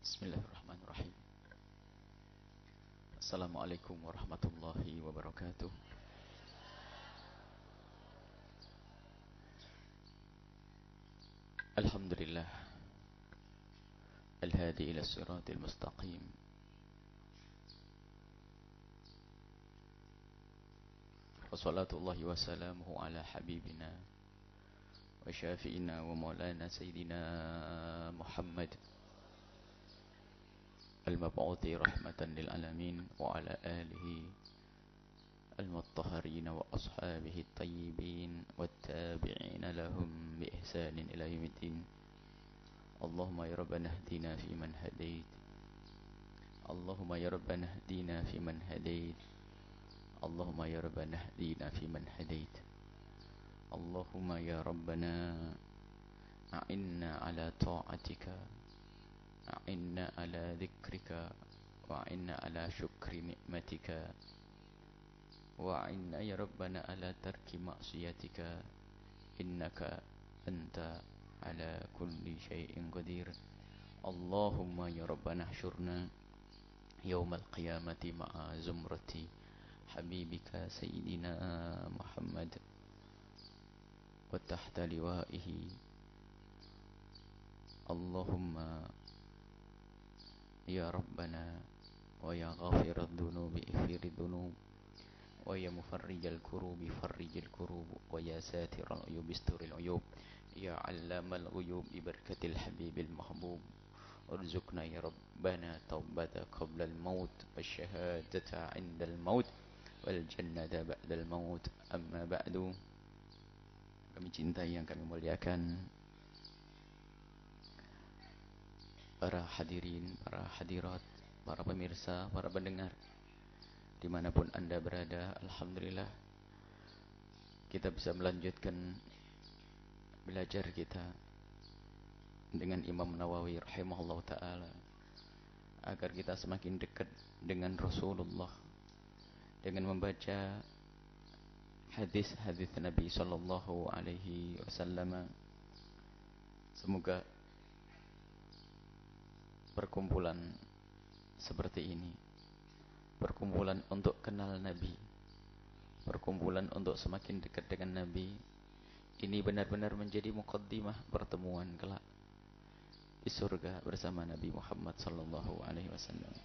Bismillahirrahmanirrahim. Assalamualaikum warahmatullahi wabarakatuh. Alhamdulillah Al-hadi ila siratil mustaqim. Wassalatullahi wassalamuhu ala habibina wa syafi'ina wa maulana sayyidina Muhammad al-mab'uthi rahmatan lil alamin wa ala alihi al-muttahharina wa ashabihi at-tayyibin wat-tabi'ina lahum bi ihsanin ila yaumiddin. Allahumma ya rabbana hdina fi man hadait. Allahumma ya rabbana hdina fi man hadait. Allahumma ya rabbana hdina fi man hadait. Allahumma ya rabbana a'inna ala ta'atika, a'inna ala dhikrika, wa'inna ala syukri ni'matika, wa'inna ya rabbana ala tarki ma'siyatika, innaka anta ala kulli syai'in qadir. Allahumma ya rabbana hsyurna yawmal qiyamati ma'a zumrati habibika sayyidina Muhammad wa tahta liwa'ihi. Allahumma ya rabbana wa ya ghafirar dhunubi ighfirid dhunub, wa ya mufarrijal kurubi farrijil kurub, wa ya satiral uyub isturil uyub, ya allamal ghuyub bi barakatil habibil mahbub. Urzuqna ya rabbana taubata qabla al-maut wasyahadata 'inda al-maut wal jannata ba'da al-maut. Amma ba'du. Kami cintai yang kami muliakan para hadirin, para hadirat, para pemirsa, para pendengar dimanapun anda berada, alhamdulillah kita bisa melanjutkan belajar kita dengan Imam Nawawi rahimahullah ta'ala, agar kita semakin dekat dengan Rasulullah dengan membaca hadis-hadis Nabi sallallahu alaihi wasallam. Semoga perkumpulan seperti ini, perkumpulan untuk kenal Nabi, perkumpulan untuk semakin dekat dengan Nabi, ini benar-benar menjadi muqaddimah pertemuan kelak di surga bersama Nabi Muhammad sallallahu alaihi wasallam.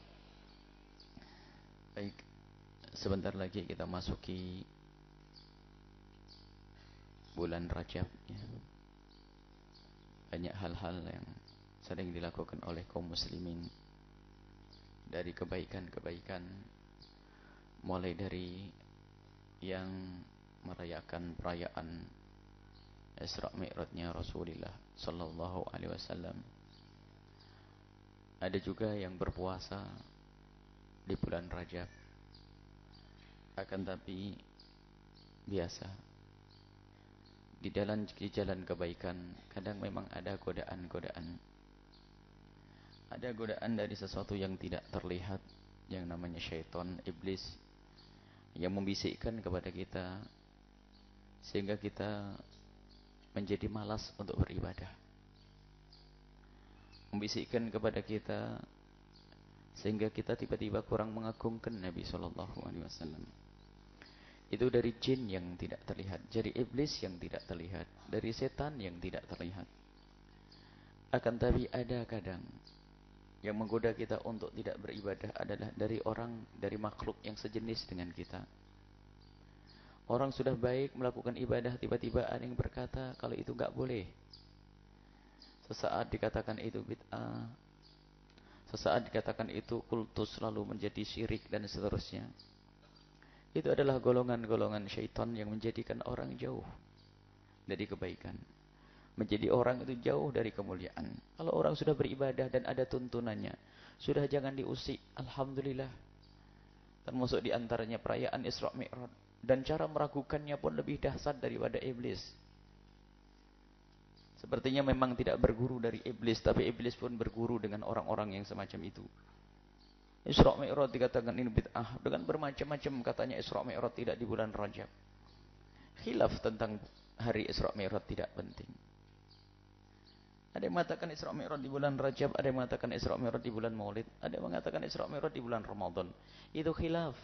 Baik, sebentar lagi kita masuki bulan Rajab ya. Banyak hal-hal yang sering dilakukan oleh kaum muslimin dari kebaikan-kebaikan, mulai dari yang merayakan perayaan Isra Mi'rajnya Rasulullah sallallahu alaihi wasallam. Ada juga yang berpuasa di bulan Rajab. Akan tapi biasa di jalan kebaikan kadang memang ada godaan-godaan. Ada godaan dari sesuatu yang tidak terlihat, yang namanya syaitan, iblis, yang membisikkan kepada kita sehingga kita menjadi malas untuk beribadah. Membisikkan kepada kita sehingga kita tiba-tiba kurang mengagungkan Nabi sallallahu alaihi wasallam. Itu dari jin yang tidak terlihat, dari iblis yang tidak terlihat, dari setan yang tidak terlihat. Akan tapi ada kadang yang menggoda kita untuk tidak beribadah adalah dari orang, dari makhluk yang sejenis dengan kita. Orang sudah baik melakukan ibadah, tiba-tiba ada yang berkata kalau itu enggak boleh. Sesaat dikatakan itu bid'ah, sesaat dikatakan itu kultus, lalu menjadi syirik dan seterusnya. Itu adalah golongan-golongan syaitan yang menjadikan orang jauh dari kebaikan, menjadi orang itu jauh dari kemuliaan. Kalau orang sudah beribadah dan ada tuntunannya, sudah jangan diusik. Alhamdulillah. Termasuk diantaranya perayaan Isra Mi'raj, dan cara meragukannya pun lebih dahsyat daripada iblis. Sepertinya memang tidak berguru dari iblis, tapi iblis pun berguru dengan orang-orang yang semacam itu. Isra Mi'raj dikatakan ini bid'ah, dengan bermacam-macam katanya Isra Mi'raj tidak di bulan Rajab. Khilaf tentang hari Isra Mi'raj tidak penting. Ada yang mengatakan Isra Mi'raj di bulan Rajab, ada yang mengatakan Isra Mi'raj di bulan Maulid, ada yang mengatakan Isra Mi'raj di bulan Ramadan. Itu khilaf.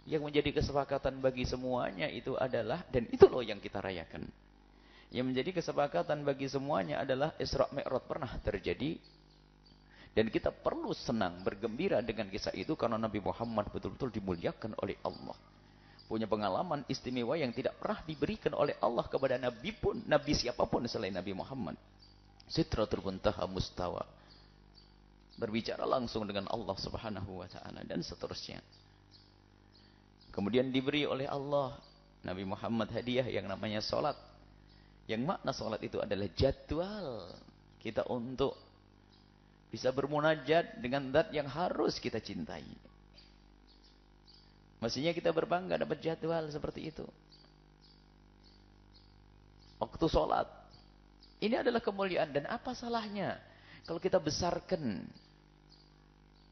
Yang menjadi kesepakatan bagi semuanya itu adalah, dan itu loh yang kita rayakan. Yang menjadi kesepakatan bagi semuanya adalah Isra Mi'raj pernah terjadi. Dan kita perlu senang, bergembira dengan kisah itu karena Nabi Muhammad betul-betul dimuliakan oleh Allah. Punya pengalaman istimewa yang tidak pernah diberikan oleh Allah kepada Nabi pun, Nabi siapapun selain Nabi Muhammad. Sidratul Muntaha Mustawa. Berbicara langsung dengan Allah Subhanahu wa Ta'ala dan seterusnya. Kemudian diberi oleh Allah Nabi Muhammad hadiah yang namanya salat. Yang makna salat itu adalah jadwal kita untuk bisa bermunajat dengan zat yang harus kita cintai. Mestinya kita berbangga dapat jadwal seperti itu. Waktu sholat. Ini adalah kemuliaan. Dan apa salahnya kalau kita besarkan.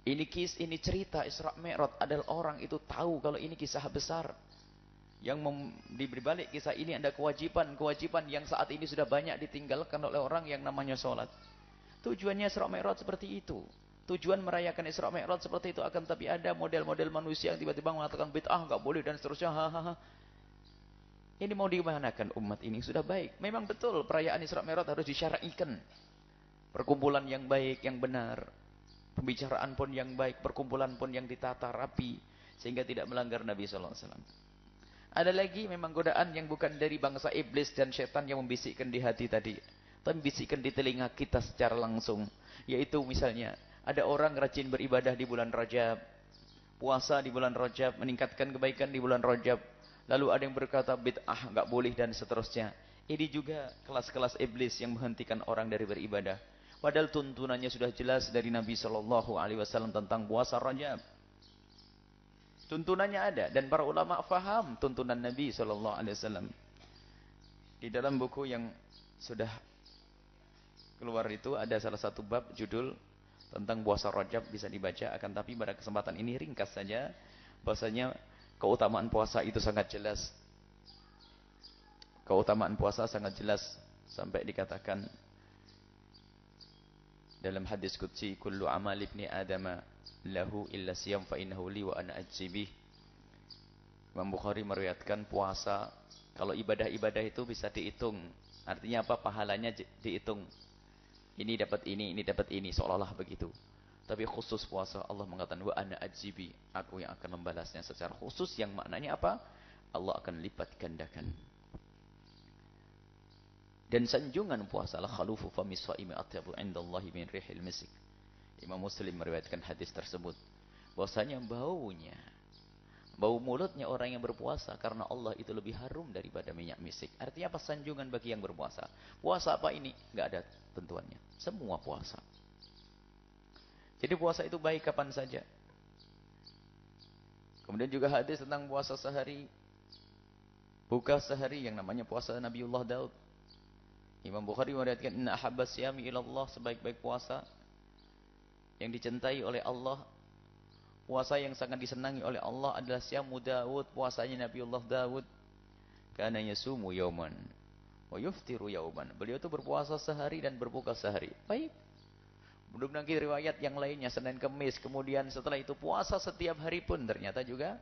Ini cerita Isra Mi'raj adalah orang itu tahu kalau ini kisah besar. Yang di balik kisah ini ada kewajiban yang saat ini sudah banyak ditinggalkan oleh orang yang namanya sholat. Tujuannya Isra Mi'raj seperti itu. Tujuan merayakan Isra Mi'raj seperti itu, akan tapi ada model-model manusia yang tiba-tiba mengatakan bid'ah, enggak boleh dan seterusnya. Ini mau dimanakan umat ini? Sudah baik. Memang betul perayaan Isra Mi'raj harus disyar'ikan. Perkumpulan yang baik, yang benar. Pembicaraan pun yang baik, perkumpulan pun yang ditata rapi sehingga tidak melanggar Nabi sallallahu alaihi wasallam. Ada lagi memang godaan yang bukan dari bangsa iblis dan setan yang membisikkan di hati tadi, tapi membisikkan di telinga kita secara langsung, yaitu misalnya ada orang rajin beribadah di bulan Rajab, puasa di bulan Rajab, meningkatkan kebaikan di bulan Rajab. Lalu ada yang berkata bid'ah, enggak boleh dan seterusnya. Ini juga kelas-kelas iblis yang menghentikan orang dari beribadah. Padahal tuntunannya sudah jelas dari Nabi Shallallahu Alaihi Wasallam tentang puasa Rajab. Tuntunannya ada dan para ulama faham tuntunan Nabi Shallallahu Alaihi Wasallam. Di dalam buku yang sudah keluar itu ada salah satu bab judul tentang puasa Rajab, bisa dibaca. Akan tapi pada kesempatan ini ringkas saja, bahwasanya keutamaan puasa itu sangat jelas. Keutamaan puasa sangat jelas sampai dikatakan dalam hadis qudsi, kullu amal ibni adama lahu illa siyam fa innahu li wa ana ajzi bih. Imam Bukhari meriwayatkan puasa, kalau ibadah-ibadah itu bisa dihitung. Artinya apa? Pahalanya dihitung. Ini dapat ini, seolah-olah begitu. Tapi khusus puasa Allah mengatakan wa ana ajibi, aku yang akan membalasnya secara khusus, yang maknanya apa? Allah akan lipat gandakan. Dan sanjungan puasa la khalufu fami shaimi atyabu indallahi min rihil misk. Imam Muslim meriwayatkan hadis tersebut. Bahwasanya bau mulutnya orang yang berpuasa karena Allah itu lebih harum daripada minyak misik. Artinya apa? Sanjungan bagi yang berpuasa. Puasa apa ini? Enggak ada tentuannya. Semua puasa. Jadi puasa itu baik kapan saja. Kemudian juga hadis tentang puasa sehari, buka sehari, yang namanya puasa Nabiullah Daud. Imam Bukhari meriwayatkan inna ahabbas siyami ilallah, sebaik-baik puasa yang dicintai oleh Allah, puasa yang sangat disenangi oleh Allah adalah siyamu Daud, puasanya Nabiullah Daud. Kana yasumu yauman wa yuftiru yauman. Beliau itu berpuasa sehari dan berbuka sehari. Baik. Belum lagi riwayat yang lainnya Senin Kemis, kemudian setelah itu puasa setiap hari pun ternyata juga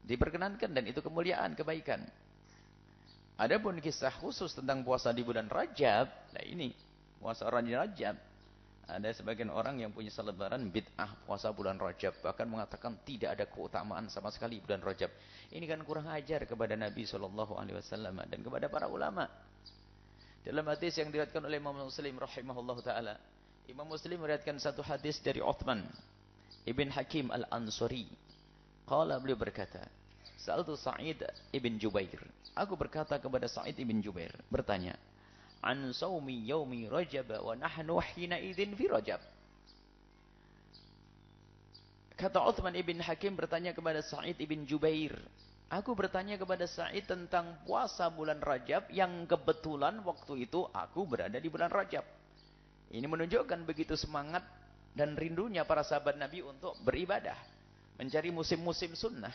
diperkenankan, dan itu kemuliaan, kebaikan. Adapun kisah khusus tentang puasa di bulan Rajab, nah ini puasa Rajab. Ada sebagian orang yang punya selebaran bid'ah puasa bulan Rajab, bahkan mengatakan tidak ada keutamaan sama sekali bulan Rajab. Ini kan kurang ajar kepada Nabi Shallallahu Alaihi Wasallam dan kepada para ulama. Dalam hadis yang diriwayatkan oleh Imam Muslim rahimahullah taala, Imam Muslim meriwayatkan satu hadis dari Uthman ibn Hakim al-Ansari. Qala, beliau berkata, Sa'altu Sa'id ibn Jubair. Aku berkata kepada Sa'id ibn Jubair, bertanya, an saumi yaumi Rajab wa nahnu hina idzin fi Rajab. Kata Uthman ibn Hakim bertanya kepada Sa'id ibn Jubair, aku bertanya kepada Sa'id tentang puasa bulan Rajab yang kebetulan waktu itu aku berada di bulan Rajab. Ini menunjukkan begitu semangat dan rindunya para sahabat Nabi untuk beribadah, mencari musim-musim sunnah.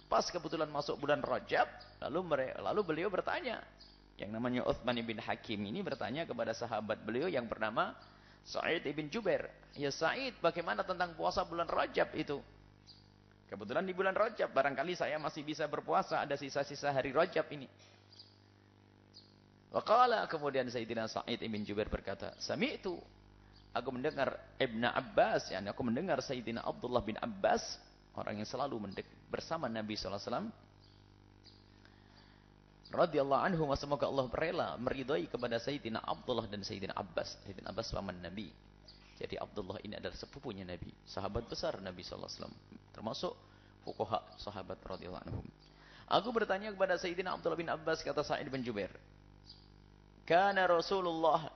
Pas kebetulan masuk bulan Rajab, lalu beliau bertanya, Yang namanya Uthman ibn Hakim ini bertanya kepada sahabat beliau yang bernama Sa'id ibn Jubair. Ya Sa'id, bagaimana tentang puasa bulan Rajab itu? Kebetulan di bulan Rajab, barangkali saya masih bisa berpuasa, ada sisa-sisa hari Rajab ini. Waqala, kemudian Sayyidina Sa'id ibn Jubair berkata, Sami'tu, aku mendengar Ibn Abbas, yani aku mendengar Sayyidina Abdullah bin Abbas, orang yang selalu bersama Nabi SAW, radhiyallahu anhu, semoga Allah rela meridai kepada Sayyidina Abdullah dan Sayyidina Abbas. Sayyidina Abbas paman Nabi. Jadi Abdullah ini adalah sepupunya Nabi, sahabat besar Nabi SAW, termasuk fuqaha sahabat radhiyallahu anhum. Aku bertanya kepada Sayyidina Abdullah bin Abbas, kata Sa'id bin Jubair, Kana Rasulullah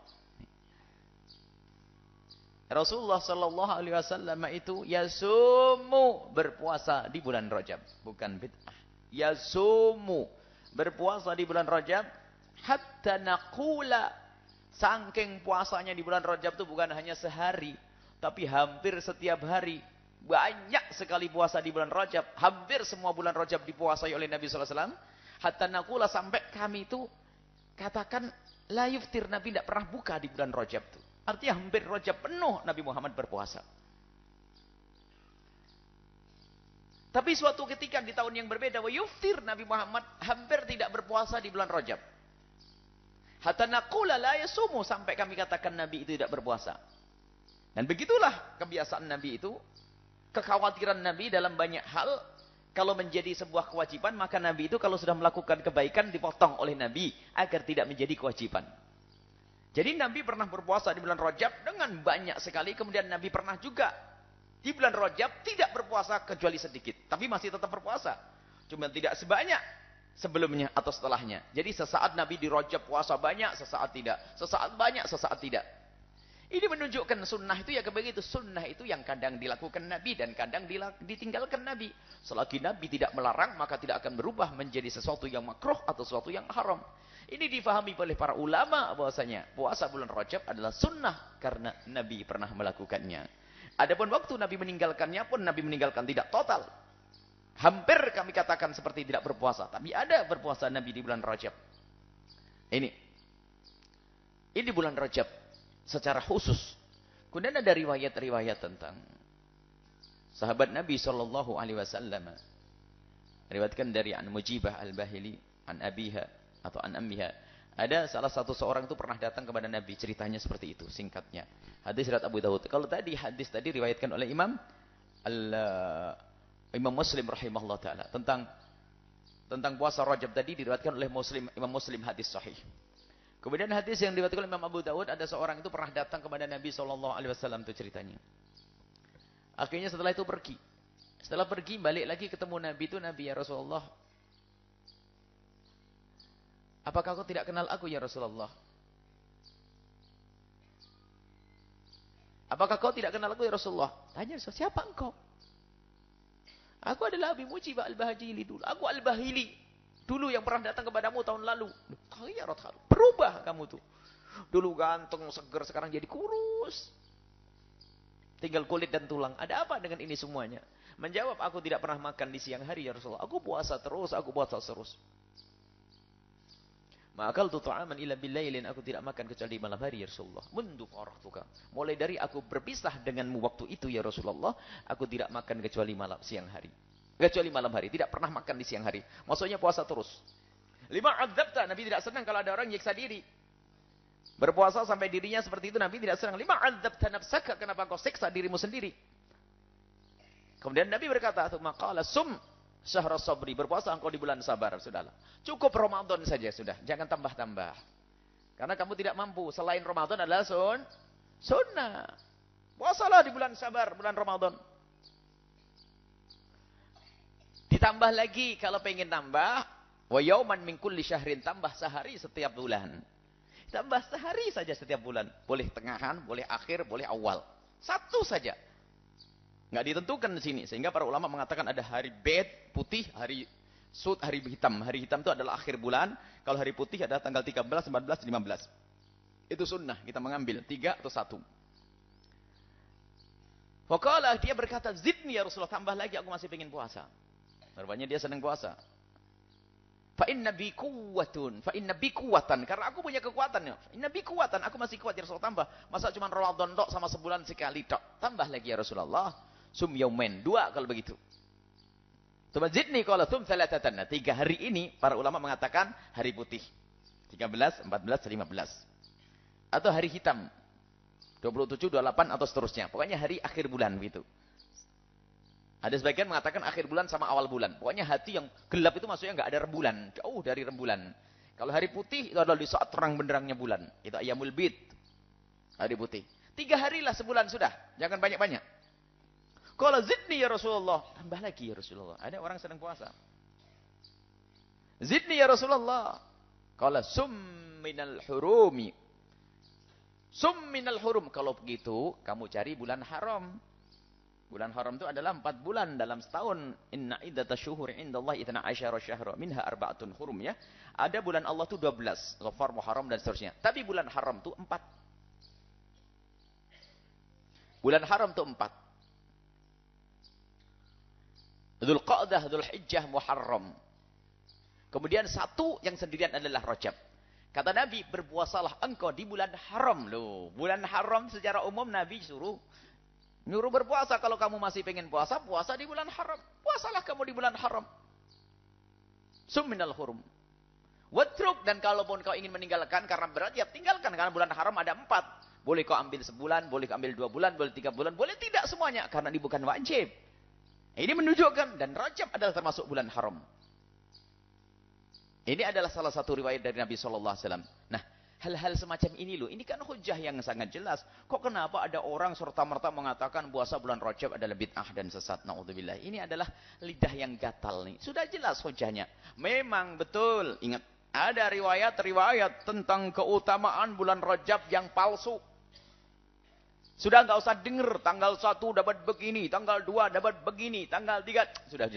sallallahu alaihi wasallam itu yasumu, berpuasa di bulan Rajab, bukan bid'ah. Yasumu, berpuasa di bulan Rajab, hatta naqula, saking puasanya di bulan Rajab itu bukan hanya sehari, tapi hampir setiap hari. Banyak sekali puasa di bulan Rajab, hampir semua bulan Rajab dipuasai oleh Nabi sallallahu alaihi wasallam. Hatta naqula, sampai kami itu katakan la yuftir, Nabi tidak pernah buka di bulan Rajab itu. Artinya hampir Rajab penuh Nabi Muhammad berpuasa. Tapi suatu ketika di tahun yang berbeda, wa yuftir, Nabi Muhammad hampir tidak berpuasa di bulan Rajab. Hatta naqula la yasumu, sampai kami katakan Nabi itu tidak berpuasa. Dan begitulah kebiasaan Nabi itu, kekhawatiran Nabi dalam banyak hal. Kalau menjadi sebuah kewajiban, maka Nabi itu kalau sudah melakukan kebaikan dipotong oleh Nabi agar tidak menjadi kewajiban. Jadi Nabi pernah berpuasa di bulan Rajab dengan banyak sekali. Kemudian Nabi pernah juga di bulan Rajab tidak berpuasa kecuali sedikit. Tapi masih tetap berpuasa. Cuma tidak sebanyak sebelumnya atau setelahnya. Jadi sesaat Nabi di Rajab puasa banyak, sesaat tidak. Sesaat banyak, sesaat tidak. Ini menunjukkan sunnah itu ya begitu. Sunnah itu yang kadang dilakukan Nabi dan kadang ditinggalkan Nabi. Selagi Nabi tidak melarang, maka tidak akan berubah menjadi sesuatu yang makruh atau sesuatu yang haram. Ini difahami oleh para ulama bahwasanya puasa bulan Rajab adalah sunnah karena Nabi pernah melakukannya. Adapun waktu Nabi meninggalkannya pun Nabi meninggalkan tidak total. Hampir kami katakan seperti tidak berpuasa, tapi ada berpuasa Nabi di bulan Rajab. Ini bulan Rajab secara khusus. Kemudian ada riwayat-riwayat tentang sahabat Nabi sallallahu alaihi wasallam. Riwayatkan dari An Mujibah Al-Bahili, an abiha atau an ammiha. Ada salah satu seorang itu pernah datang kepada Nabi, ceritanya seperti itu singkatnya. Hadis riwayat Abu Dawud. Kalau tadi hadis tadi riwayatkan oleh Imam Muslim rahimahullah taala tentang puasa Rajab tadi diriwayatkan oleh Imam Muslim, hadis sahih. Kemudian hadis yang diriwayatkan oleh Imam Abu Dawud, ada seorang itu pernah datang kepada Nabi sallallahu alaihi wasallam, itu ceritanya. Akhirnya setelah itu pergi. Setelah pergi balik lagi ketemu Nabi itu, Nabi, ya Rasulullah, apakah kau tidak kenal aku ya Rasulullah? Apakah kau tidak kenal aku ya Rasulullah? Tanya, siapa engkau? Aku adalah Abi Mujibah Al-Bahili dulu. Aku Al-Bahili dulu yang pernah datang kepadamu tahun lalu. Berubah kamu tuh. Dulu ganteng, seger, sekarang jadi kurus. Tinggal kulit dan tulang. Ada apa dengan ini semuanya? Menjawab, aku tidak pernah makan di siang hari ya Rasulullah. Aku puasa terus. Ma'akal tu ta'aman illa billailin, aku tidak makan kecuali malam hari ya Rasulullah. Mundu farahtuka, mulai dari aku berpisah denganmu waktu itu ya Rasulullah, aku tidak makan kecuali siang hari. Kecuali malam hari, tidak pernah makan di siang hari. Maksudnya puasa terus. Lima adzabta, Nabi tidak senang kalau ada orang nyiksa diri. Berpuasa sampai dirinya seperti itu, Nabi tidak senang. Lima adzabta nafsaka, kenapa kau siksa dirimu sendiri? Kemudian Nabi berkata, maqala sum syahrul sabri, berpuasa engkau di bulan sabar, sudahlah. Cukup Ramadan saja sudah, jangan tambah-tambah. Karena kamu tidak mampu, selain Ramadan adalah sunnah. Puasalah di bulan sabar, bulan Ramadan. Ditambah lagi kalau pengen tambah, wa yauman min kulli syahrin, tambah sehari setiap bulan. Tambah sehari saja setiap bulan. Boleh tengahan, boleh akhir, boleh awal. Satu saja. Nggak ditentukan di sini, sehingga para ulama mengatakan ada hari bed putih, hari sud, hari hitam. Hari hitam itu adalah akhir bulan. Kalau hari putih adalah tanggal 13, 14, 15. Itu sunnah, kita mengambil 3 atau 1. Faqala, dia berkata, zidni ya Rasulullah, tambah lagi, aku masih pengen puasa. Rupanya dia senang puasa. Fa inna bi quwwatun, fa inna bi quwwatan, karena aku punya kekuatan ya. Inna bi quwwatan, aku masih kuat ya Rasulullah, tambah. Masa cuma Ramadan tok sama sebulan sekali tok. Tambah lagi ya Rasulullah. Sum yaumen, 2 kalau begitu. Tsumma zidni qala tsum thalathatan. Nah, 3 hari ini para ulama mengatakan hari putih. 13, 14, 15. Atau hari hitam. 27, 28 atau seterusnya. Pokoknya hari akhir bulan gitu. Ada sebagian mengatakan akhir bulan sama awal bulan. Pokoknya hati yang gelap itu maksudnya nggak ada rembulan. Jauh dari rembulan. Kalau hari putih itu adalah di saat terang benderangnya bulan. Itu ayyamul bid. Hari putih. 3 hari lah sebulan sudah. Jangan banyak-banyak. Kalau zidni ya Rasulullah. Tambah lagi ya Rasulullah. Ada orang sedang puasa. Zidni ya Rasulullah. Kalau sum minal hurumi. Sum minal hurum. Kalau begitu kamu cari bulan haram. Bulan haram itu adalah 4 bulan dalam setahun. Inna iddatash syuhuri indallahi 12 syahra minha arba'atun hurum ya. Ada bulan Allah itu 12, Ghafar, Muharram dan seterusnya. Tapi bulan haram itu 4. Bulan haram itu 4. Dzulqa'dah, Dzulhijjah, Muharram. Kemudian 1 yang sendirian adalah Rajab. Kata Nabi, berpuasalah engkau di bulan haram loh. Bulan haram secara umum Nabi nyuruh berpuasa. Kalau kamu masih pengen puasa, puasa di bulan haram. Puasalah kamu di bulan haram. Sum minal hurum. Watruk, dan kalaupun kau ingin meninggalkan karena berat, ya tinggalkan. Karena bulan haram ada 4. Boleh kau ambil sebulan, boleh kau ambil 2 bulan, boleh 3 bulan, boleh tidak semuanya. Karena ini bukan wajib. Ini menunjukkan, dan Rajab adalah termasuk bulan haram. Ini adalah salah satu riwayat dari Nabi SAW. Nah, hal-hal semacam ini loh, ini kan hujah yang sangat jelas. Kok kenapa ada orang serta-merta mengatakan puasa bulan Rajab adalah bid'ah dan sesat? Na'udzubillah. Ini adalah lidah yang gatal nih. Sudah jelas hujahnya. Memang betul, ingat, ada riwayat-riwayat tentang keutamaan bulan Rajab yang palsu. Sudah nggak usah dengar tanggal 1 dapat begini, tanggal 2 dapat begini, tanggal 3. Sudah.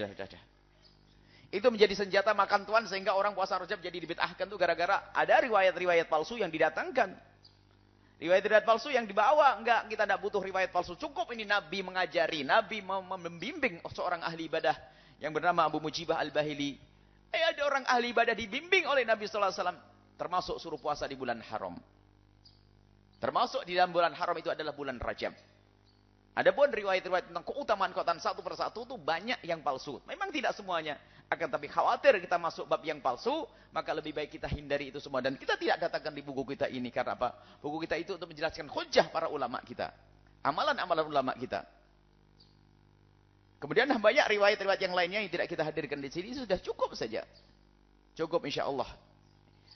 Itu menjadi senjata makan tuan sehingga orang puasa Rajab jadi dibid'ahkan tuh gara-gara ada riwayat-riwayat palsu yang didatangkan. Riwayat-riwayat palsu yang dibawa. Enggak, kita tidak butuh riwayat palsu. Cukup ini Nabi mengajari, Nabi membimbing seorang ahli ibadah yang bernama Abu Mujibah Al-Bahili. Ada orang ahli ibadah dibimbing oleh Nabi sallallahu alaihi wasallam termasuk suruh puasa di bulan haram. Termasuk di dalam bulan haram itu adalah bulan Rajab. Adapun riwayat-riwayat tentang keutamaan satu persatu itu banyak yang palsu. Memang tidak semuanya. Akan tapi khawatir kita masuk bab yang palsu, maka lebih baik kita hindari itu semua. Dan kita tidak datangkan di buku kita ini. Karena apa? Buku kita itu untuk menjelaskan hujah para ulama kita. Amalan-amalan ulama kita. Kemudian banyak riwayat-riwayat yang lainnya yang tidak kita hadirkan di sini. Sudah cukup saja. Cukup insya Allah.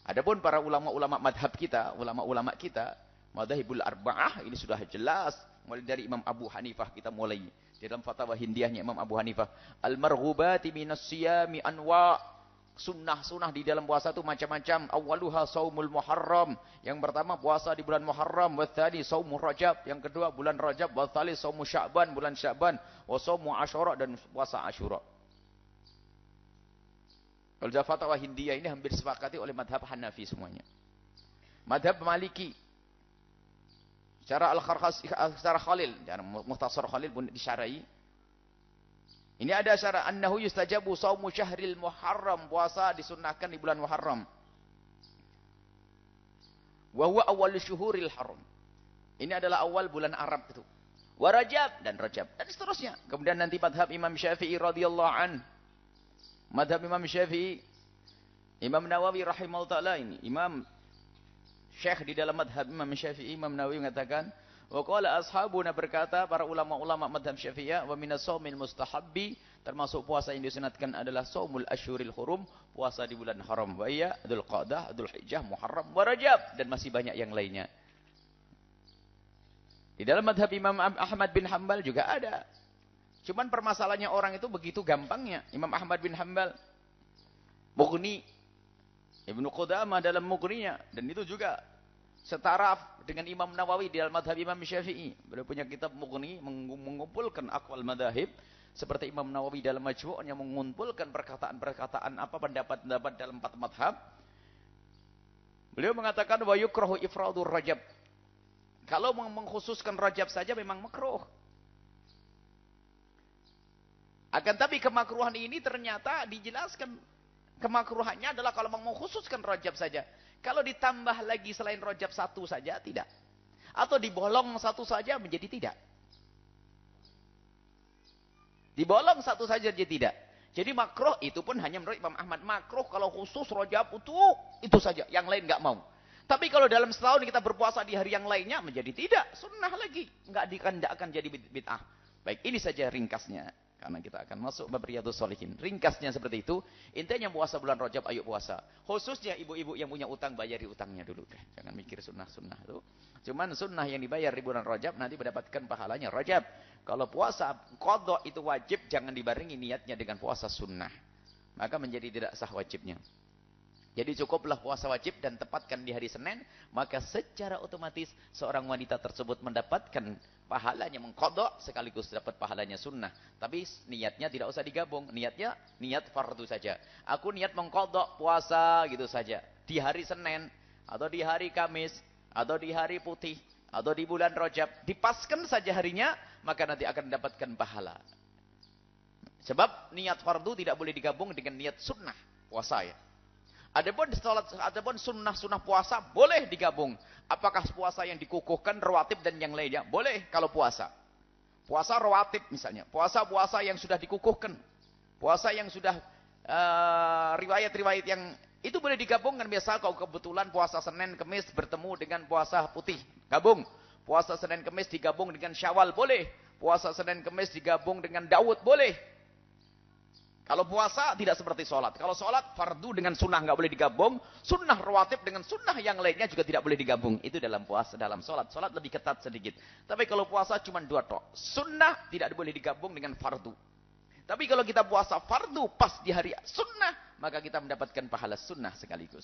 Adapun para ulama-ulama madhab kita, ulama-ulama kita, madhahibul arba'ah, ini sudah jelas. Mulai dari Imam Abu Hanifah kita mulai. Di dalam fatwa hindiyahnya Imam Abu Hanifah. Al-marghubati minas siyami anwa. Sunnah-sunnah di dalam puasa itu macam-macam. Awaluha saumul muharram. Yang pertama puasa di bulan Muharram. Wathani saumul Rajab. Yang kedua bulan Rajab. Wathali saumul Sya'ban. Bulan Sya'ban. Wasaumul Asyura. Dan puasa Asyura. Kalau fatwa hindiyah ini hampir sepakati oleh madhab Hanafi semuanya. Madhab Maliki. Secara secara Khalil, secara Mukhtasar Khalil pun disyarahi. Ini ada syarat annahu yustajabu shaumu syahril Muharram, puasa disunnahkan di bulan Muharram. Wa huwa awwal syuhuril haram. Ini adalah awal bulan Arab itu. Wa Rajab dan Rajab dan seterusnya. Kemudian nanti madhab Imam Syafi'i radhiyallahu an. Madhab Imam Syafi'i, Imam Nawawi rahimahullah ta'ala ini, Imam Syekh di dalam madhab Imam Syafi'i, Imam Nawawi mengatakan, wa qala ashabuna, berkata para ulama-ulama madhab Syafi'iyah, wa minas shaumil mustahabbi, termasuk puasa yang disunatkan adalah shaumul asyhuril hurum, puasa di bulan haram, wa iya Dzulqa'dah, Dzulhijjah, Muharram, wa Rajab, dan masih banyak yang lainnya. Di dalam madhab Imam Ahmad bin Hanbal juga ada. Cuman permasalahannya orang itu begitu gampangnya. Imam Ahmad bin Hanbal, Mughni, Ibnu Qudamah dalam Mughninya, dan itu juga setara dengan Imam Nawawi di dalam madhab Imam Syafi'i. Beliau punya kitab Mughni mengumpulkan aqwal madhahib, seperti Imam Nawawi dalam Majmu'nya mengumpulkan perkataan-perkataan apa pendapat-pendapat dalam 4 madhab. Beliau mengatakan wa yukrahu ifradur Rajab. Kalau mengkhususkan Rajab saja memang makruh. Akan tapi kemakruhan ini ternyata dijelaskan Kemakruhannya adalah kalau mau khususkan Rajab saja. Kalau ditambah lagi selain Rajab satu saja, tidak. Atau dibolong satu saja menjadi tidak. Dibolong satu saja jadi tidak. Jadi makruh itu pun hanya menurut Imam Ahmad. Makruh kalau khusus Rajab itu saja. Yang lain nggak mau. Tapi kalau dalam setahun kita berpuasa di hari yang lainnya menjadi tidak. Sunnah lagi. Nggak akan jadi bid'ah. Baik, ini saja ringkasnya. Karena kita akan masuk bab Riyadhus Shalihin. Ringkasnya seperti itu. Intinya puasa bulan Rajab, ayo puasa. Khususnya ibu-ibu yang punya utang, bayari utangnya dulu. Jangan mikir sunnah-sunnah itu. Cuman sunnah yang dibayar di bulan Rajab nanti mendapatkan pahalanya Rajab. Kalau puasa qadha itu wajib, jangan dibarengi niatnya dengan puasa sunnah. Maka menjadi tidak sah wajibnya. Jadi cukuplah puasa wajib dan tepatkan di hari Senin, maka secara otomatis seorang wanita tersebut mendapatkan pahalanya mengqadha sekaligus dapat pahalanya sunnah. Tapi niatnya tidak usah digabung, niatnya niat fardu saja. Aku niat mengqadha puasa gitu saja di hari Senin atau di hari Kamis atau di hari putih atau di bulan Rajab, dipaskan saja harinya, maka nanti akan mendapatkan pahala. Sebab niat fardu tidak boleh digabung dengan niat sunnah puasa ya. Adapun sunnah puasa boleh digabung. Apakah puasa yang dikukuhkan rawatib dan yang lainnya? Boleh kalau puasa. Puasa rawatib misalnya, puasa yang sudah dikukuhkan. Puasa yang sudah riwayat-riwayat yang itu boleh digabungkan. Biasa kalau kebetulan puasa Senin Kamis bertemu dengan puasa putih, gabung. Puasa Senin Kamis digabung dengan Syawal boleh. Puasa Senin Kamis digabung dengan Daud boleh. Kalau puasa tidak seperti sholat. Kalau sholat fardu dengan sunnah nggak boleh digabung. Sunnah rawatib dengan sunnah yang lainnya juga tidak boleh digabung. Itu dalam puasa, dalam sholat. Sholat lebih ketat sedikit. Tapi kalau puasa cuma dua tok. Sunnah tidak boleh digabung dengan fardu. Tapi kalau kita puasa fardu pas di hari sunnah, maka kita mendapatkan pahala sunnah sekaligus.